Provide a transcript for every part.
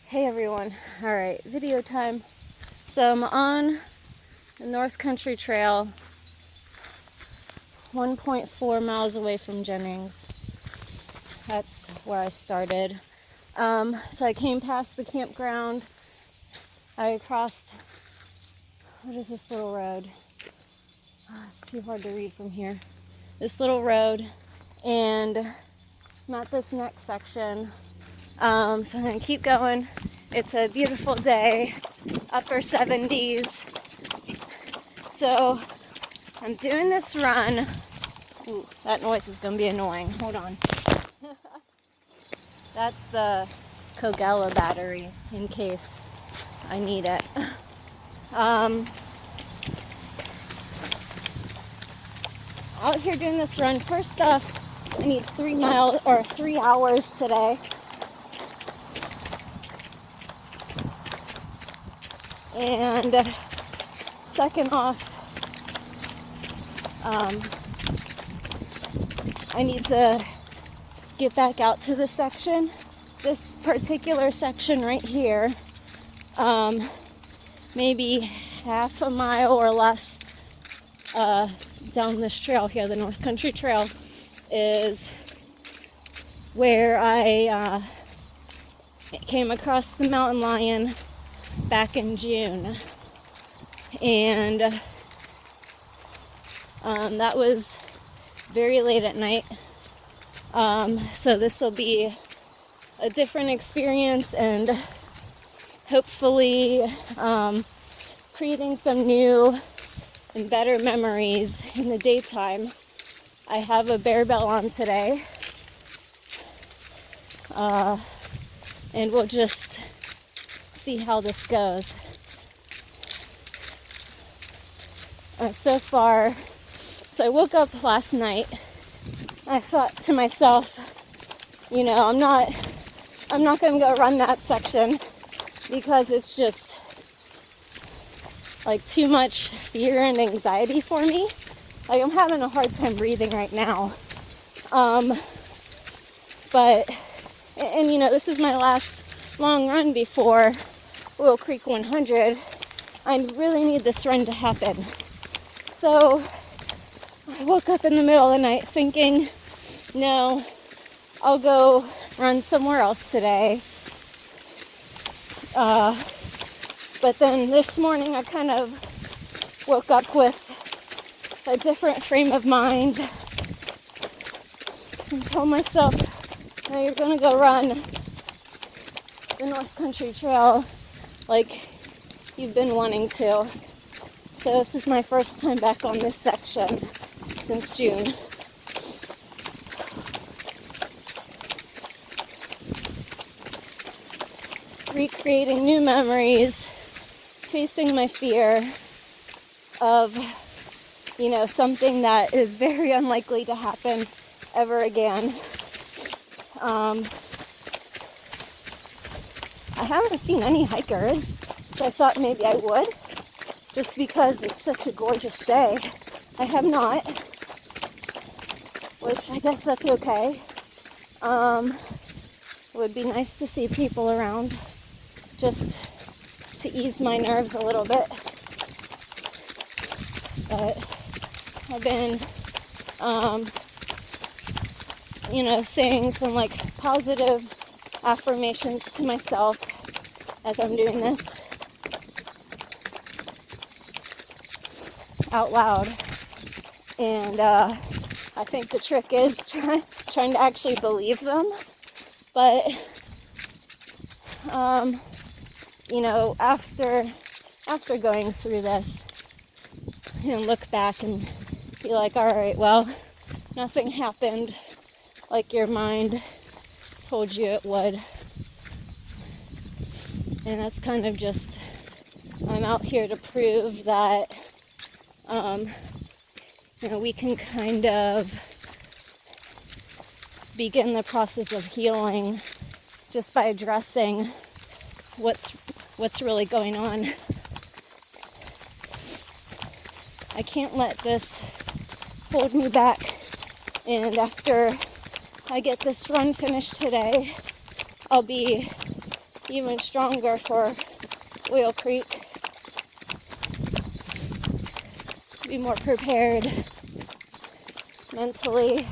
Hey everyone. Alright, video time. So I'm on the North Country Trail, 1.4 miles away from Jennings. That's where I started. So I came past the campground. I crossed, what is this little road? Oh, it's too hard to read from here. This little road, and I'm at this next section. So I'm gonna keep going. It's a beautiful day, upper 70s. So I'm doing this run. Ooh, that noise is gonna be annoying. Hold on. That's the cougar battery in case I need it. Out here doing this run. First off, I need 3 hours today. And second off, I need to get back out to the section. This particular section right here, maybe half a mile or less down this trail here, the North Country Trail, is where I came across the mountain lion back in June. And that was very late at night. So this will be a different experience and hopefully creating some new and better memories in the daytime. I have a bear belt on today. And we'll just see how this goes. So I woke up last night. I thought to myself, I'm not gonna go run that section because it's just like too much fear and anxiety for me. Like, I'm having a hard time breathing right now. But this is my last long run before Willow Creek 100. I really need this run to happen. So I woke up in the middle of the night thinking, no, I'll go run somewhere else today. But then this morning I kind of woke up with a different frame of mind and told myself, no, you're gonna go run the North Country Trail like you've been wanting to. So this is my first time back on this section since June. Recreating new memories, facing my fear of, something that is very unlikely to happen ever again. I haven't seen any hikers, which I thought maybe I would, just because it's such a gorgeous day. I have not, which I guess that's okay. It would be nice to see people around, just to ease my nerves a little bit. But I've been, saying some positive affirmations to myself as I'm doing this out loud. And I think the trick is trying to actually believe them. But after going through this, look back and be like, all right, well, nothing happened like your mind told you it would. And that's kind of just, I'm out here to prove that we can kind of begin the process of healing just by addressing what's really going on. I can't let this hold me back. And after I get this run finished today, I'll be even stronger for Oil Creek. Be more prepared mentally.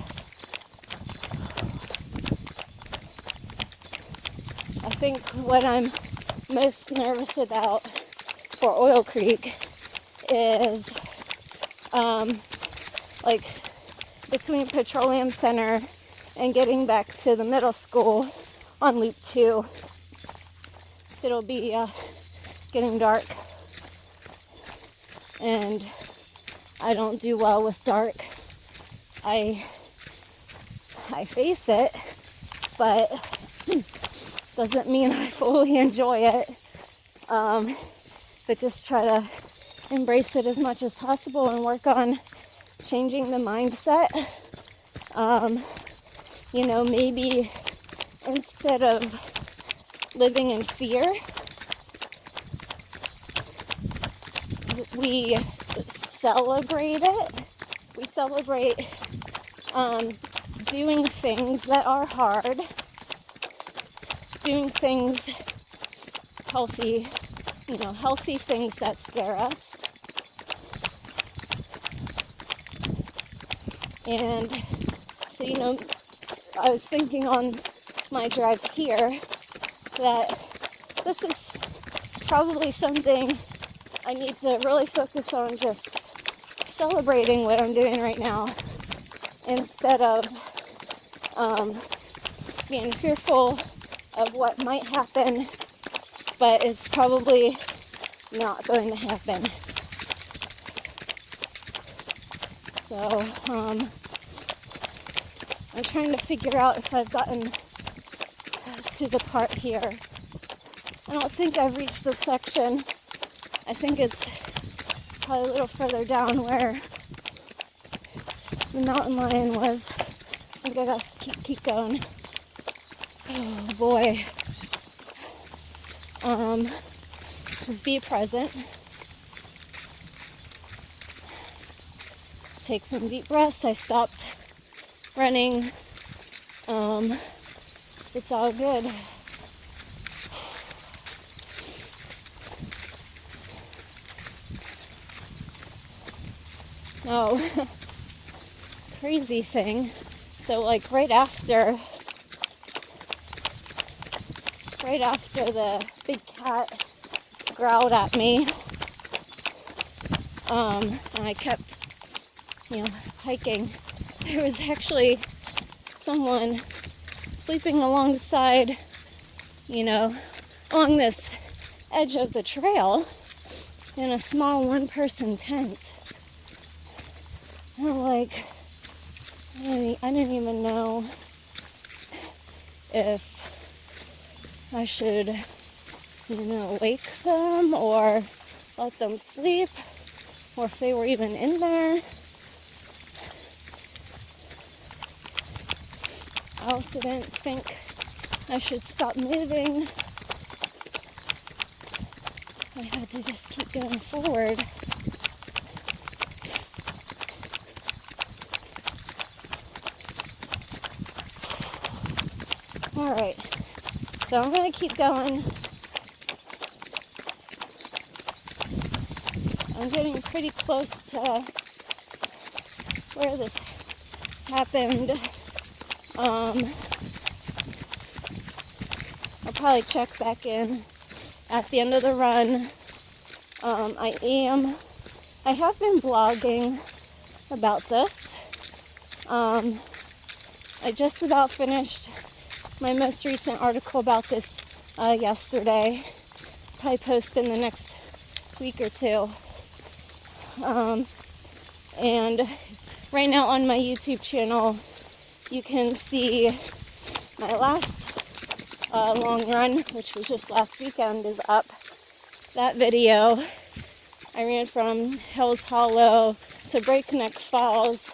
I think what I'm most nervous about for Oil Creek is like between Petroleum Center and getting back to the middle school on Loop 2. It'll be getting dark, and I don't do well with dark. I face it, but doesn't mean I fully enjoy it. But just try to embrace it as much as possible and work on changing the mindset. Maybe instead of living in fear, we celebrate it. We celebrate doing things that are hard, doing things healthy, healthy things that scare us. And so, I was thinking on my drive here that this is probably something I need to really focus on, just celebrating what I'm doing right now instead of being fearful of what might happen, but it's probably not going to happen. So I'm trying to figure out if I've gotten to the part here. I don't think I've reached the section. I think it's probably a little further down where the mountain lion was. I think I got to keep going. Oh boy. Just be present. Take some deep breaths. I stopped running. It's all good. Oh, crazy thing. So like right after the big cat growled at me, and I kept, hiking, there was actually someone sleeping alongside, along this edge of the trail in a small one-person tent. And I'm like, I didn't even know if I should, wake them or let them sleep, or if they were even in there. I also didn't think I should stop moving. I had to just keep going forward. Alright, so I'm going to keep going. I'm getting pretty close to where this happened. I'll probably check back in at the end of the run. I have been blogging about this. I just about finished my most recent article about this yesterday. Probably post in the next week or two. And right now on my YouTube channel, you can see my last long run, which was just last weekend, is up. That video, I ran from Hell's Hollow to Breakneck Falls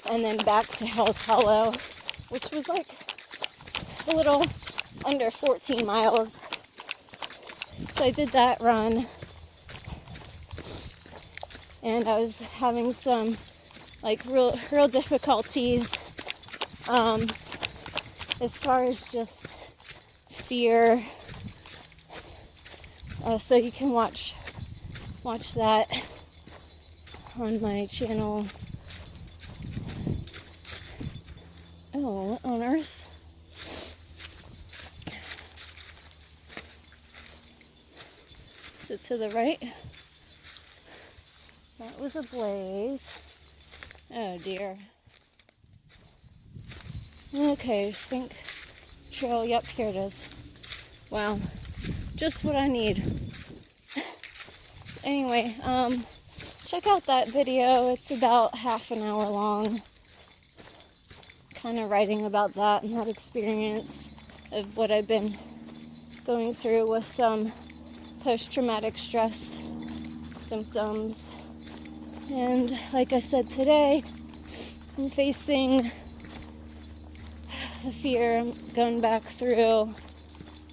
and then back to Hell's Hollow, which was like a little under 14 miles. So I did that run, and I was having some real difficulties as far as just fear So you can watch that on my channel. Oh, what on earth? So to the right, that was a blaze. Oh dear. Okay, think trail. Yep, here it is. Wow, just what I need. Anyway, check out that video. It's about half an hour long. Kind of writing about that and that experience of what I've been going through with some post-traumatic stress symptoms. And like I said today, I'm facing the fear. I'm going back through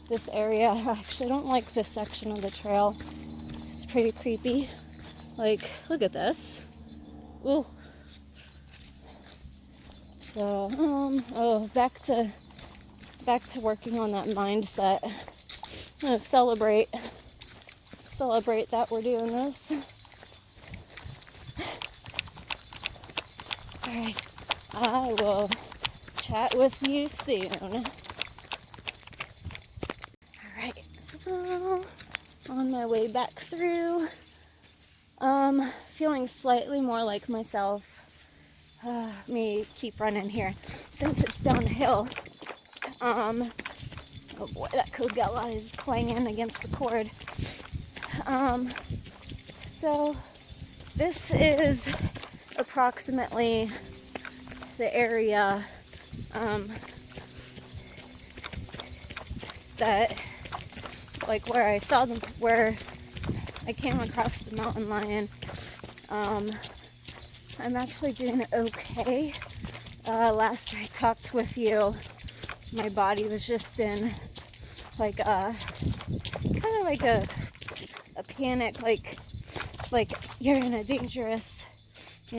this area. I actually don't like this section of the trail. It's pretty creepy. Like, look at this. Ooh. So, back to working on that mindset. I'm gonna celebrate that we're doing this. Alright, I will chat with you soon. Alright, so on my way back through, feeling slightly more like myself. Me keep running here since it's downhill. Oh boy, that cougar is clanging against the cord. So this is approximately the area that, like, where I saw them, where I came across the mountain lion. I'm actually doing okay. Last I talked with you, my body was just in like a kind of like a panic, like you're in a dangerous,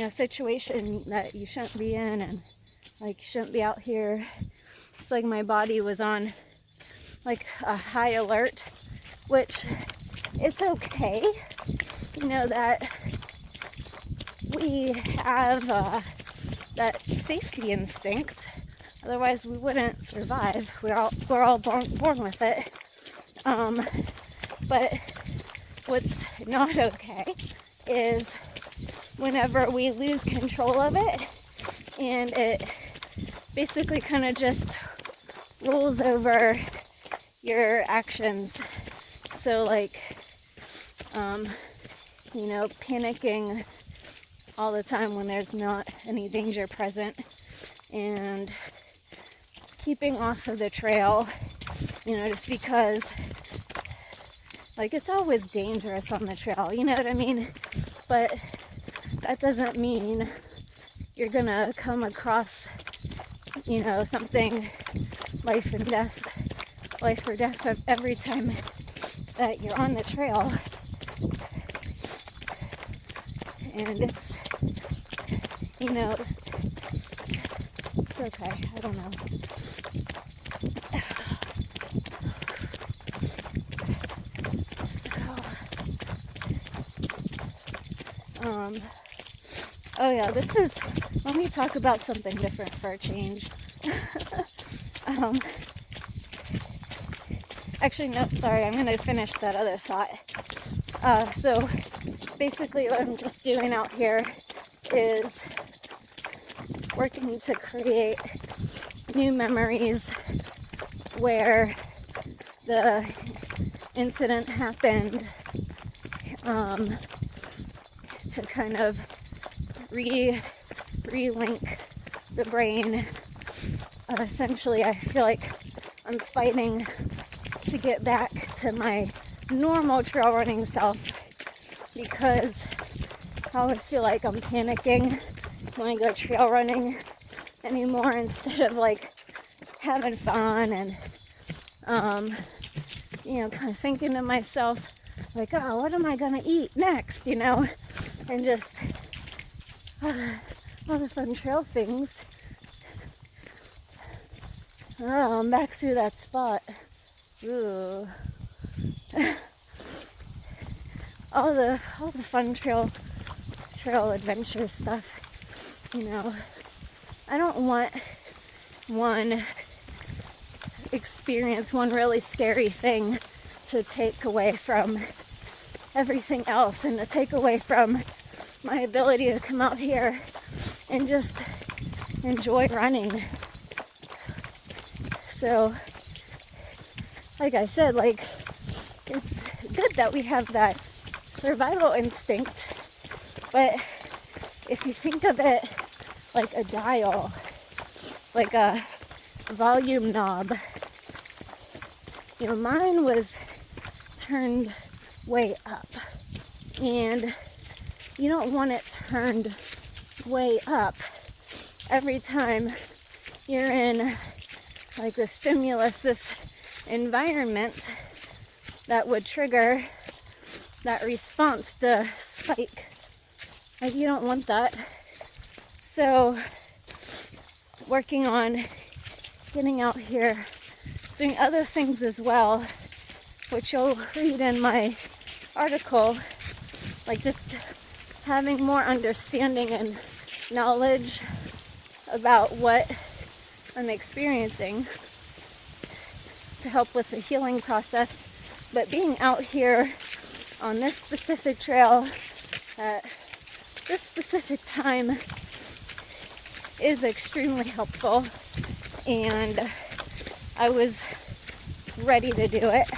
situation that you shouldn't be in, and like you shouldn't be out here. It's like my body was on like a high alert, which it's okay, that we have that safety instinct. Otherwise, we wouldn't survive. We're all born with it. But what's not okay is whenever we lose control of it, and it basically kind of just rolls over your actions. So, like, panicking all the time when there's not any danger present, and keeping off of the trail, just because, like, it's always dangerous on the trail, you know what I mean? But that doesn't mean you're gonna come across, something life or death every time that you're on the trail. And it's okay, I don't know. Let me talk about something different for a change. Actually, no, sorry, I'm gonna finish that other thought. So basically what I'm just doing out here is working to create new memories where the incident happened, to kind of relink the brain. Essentially, I feel like I'm fighting to get back to my normal trail running self, because I always feel like I'm panicking when I go trail running anymore, instead of like having fun and kind of thinking to myself like, oh, what am I gonna eat next, and just all the fun trail things. Oh, I'm back through that spot. Ooh. all the fun trail adventure stuff. You know, I don't want one experience, one really scary thing to take away from everything else, and to take away from my ability to come out here and just enjoy running. So, like I said, like, it's good that we have that survival instinct, but if you think of it like a dial, like a volume knob, you know, mine was turned way up, and you don't want it turned way up every time you're in like the stimulus, this environment that would trigger that response to spike. Like, you don't want that. So working on getting out here, doing other things as well, which you'll read in my article, like just having more understanding and knowledge about what I'm experiencing to help with the healing process. But being out here on this specific trail at this specific time is extremely helpful, and I was ready to do it.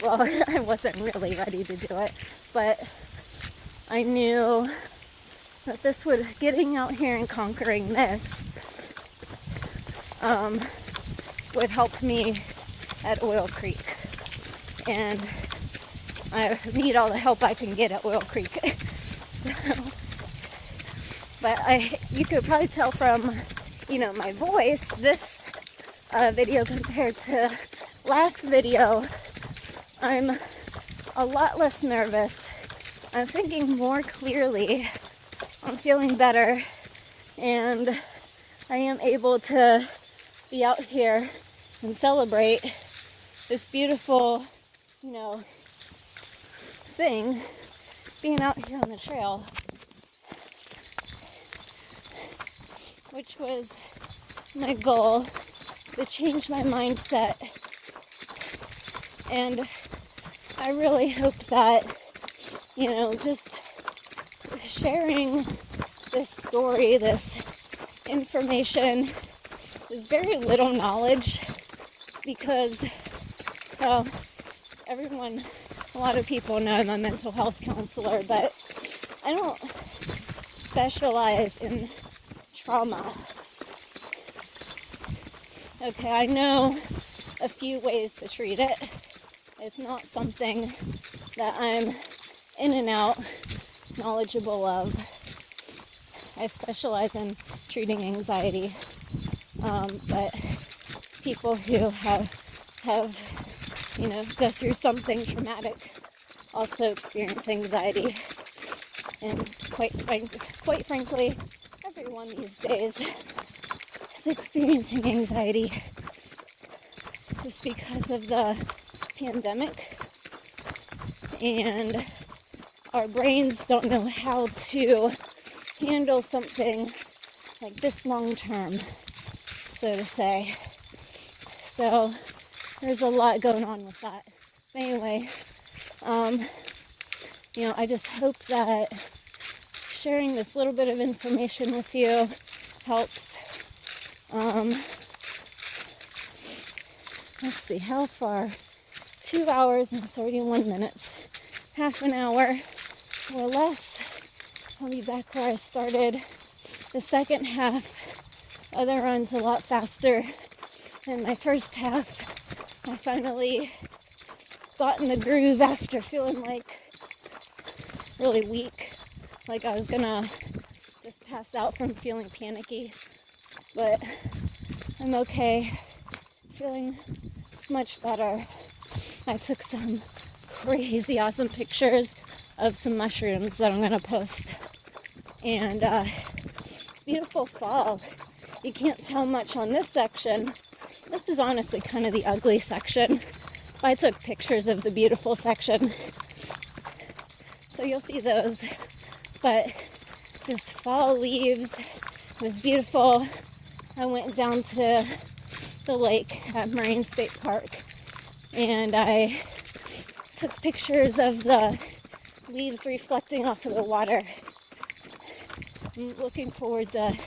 Well, I wasn't really ready to do it, but I knew that this would, getting out here and conquering this, would help me at Oil Creek. And I need all the help I can get at Oil Creek. So, but you could probably tell from, you know, my voice, this video compared to last video, I'm a lot less nervous. I'm thinking more clearly. I'm feeling better, and I am able to be out here and celebrate this beautiful, you know, thing, being out here on the trail, which was my goal, to change my mindset. And I really hope that, you know, just sharing this story, this information, is very little knowledge, because a lot of people know I'm a mental health counselor, but I don't specialize in trauma. Okay, I know a few ways to treat it. It's not something that I'm in and out knowledgeable of. I specialize in treating anxiety, but people who have, you know, go through something traumatic also experience anxiety. And quite frankly, everyone these days is experiencing anxiety just because of the pandemic, and our brains don't know how to handle something like this long term, so to say. So there's a lot going on with that. But anyway, you know, I just hope that sharing this little bit of information with you helps. Let's see, how far? 2 hours and 31 minutes. Half an hour or less. I'll be back where I started. The second half of the run's a lot faster than my first half. I finally got in the groove after feeling like really weak, like I was gonna just pass out from feeling panicky, but I'm okay, feeling much better. I took some crazy awesome pictures of some mushrooms that I'm gonna post, and beautiful fall. You can't tell much on this section. This is honestly kind of the ugly section. I took pictures of the beautiful section. So you'll see those. But just fall leaves. It was beautiful. I went down to the lake at Marine State Park and I took pictures of the leaves reflecting off of the water. I'm looking forward to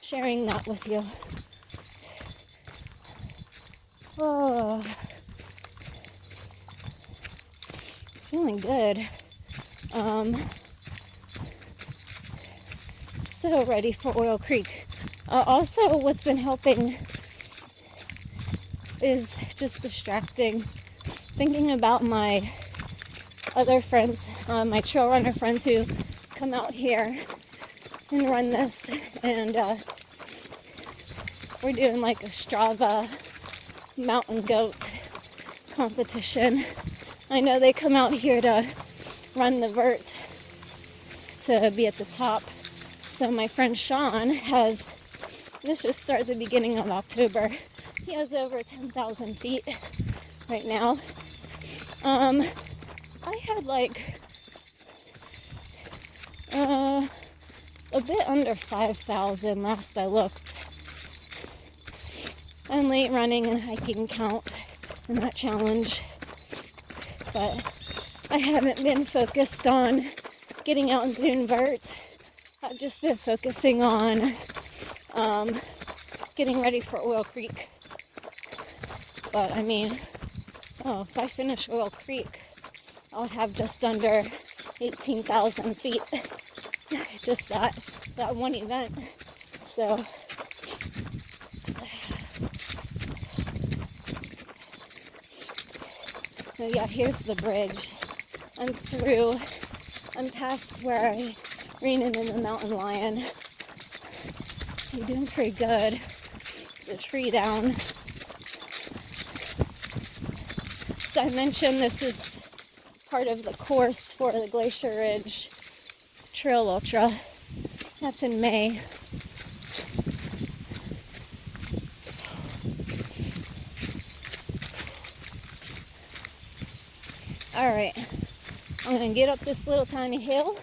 sharing that with you. Oh, feeling good. So ready for Oil Creek. Also, what's been helping is just distracting. Thinking about my other friends, my trail runner friends who come out here and run this, and we're doing like a Strava mountain goat competition. I know they come out here to run the vert to be at the top. So my friend Sean has, this just started the beginning of October. He has over 10,000 feet right now. I had like a bit under 5,000 last I looked. And late running and hiking count in that challenge. But I haven't been focused on getting out and doing vert. I've just been focusing on getting ready for Oil Creek. But I mean, if I finish Oil Creek, I'll have just under 18,000 feet. Just that one event. So yeah, here's the bridge. I'm past where I ran into the mountain lion. So you're doing pretty good. The tree down. So I mentioned this is part of the course for the Glacier Ridge Trail Ultra. That's in May. Alright, I'm going to get up this little tiny hill.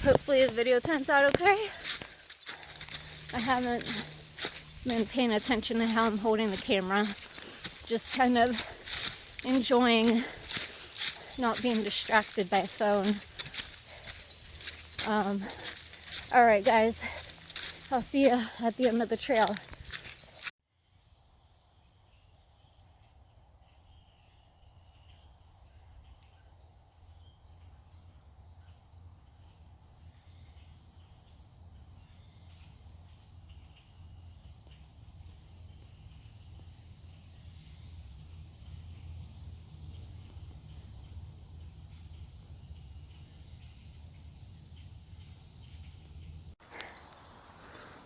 Hopefully the video turns out okay. I haven't been paying attention to how I'm holding the camera. Just kind of enjoying not being distracted by a phone. Alright guys, I'll see you at the end of the trail.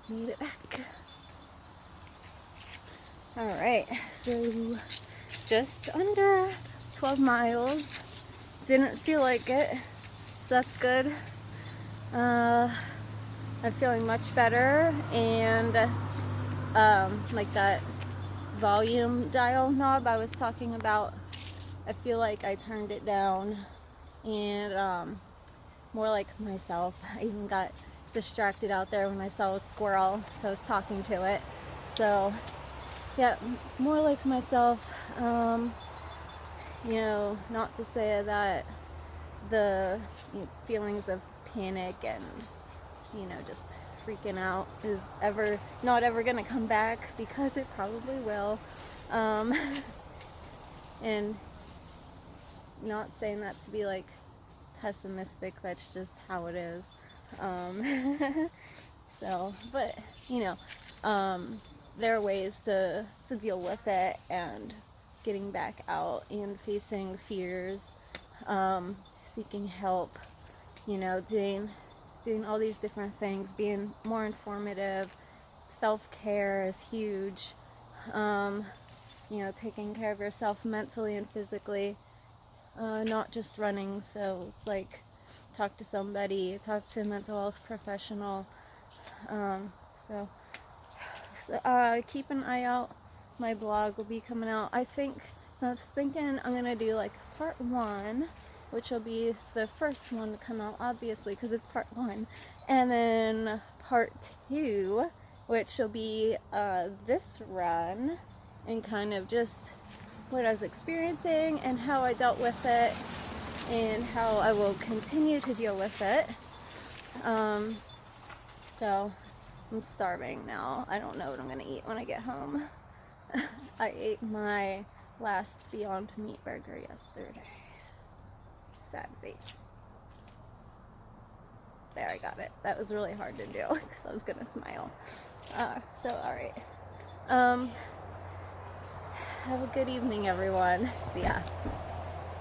Made it back. Alright, so just under 12 miles. Didn't feel like it, so that's good. I'm feeling much better, and like that volume dial knob I was talking about, I feel like I turned it down, and more like myself. I even got distracted out there when I saw a squirrel, so I was talking to it. So yeah, more like myself. You know, not to say that the feelings of panic and, you know, just freaking out is not ever gonna come back, because it probably will. And not saying that to be like pessimistic, that's just how it is. So, but you know, there are ways to deal with it, and getting back out and facing fears, seeking help, you know, doing all these different things, being more informative. Self-care is huge. You know, taking care of yourself mentally and physically, not just running. So it's like, talk to somebody, talk to a mental health professional. So keep an eye out. My blog will be coming out, I think, So I was thinking I'm gonna do like part 1, which will be the first one to come out, obviously, because it's part 1. And then part 2, which will be this run, and kind of just what I was experiencing and how I dealt with it, and how I will continue to deal with it. So I'm starving now. I don't know what I'm gonna eat when I get home. I ate my last Beyond Meat burger yesterday. Sad face. There, I got it. That was really hard to do because I was gonna smile. So alright. Have a good evening, everyone. See ya.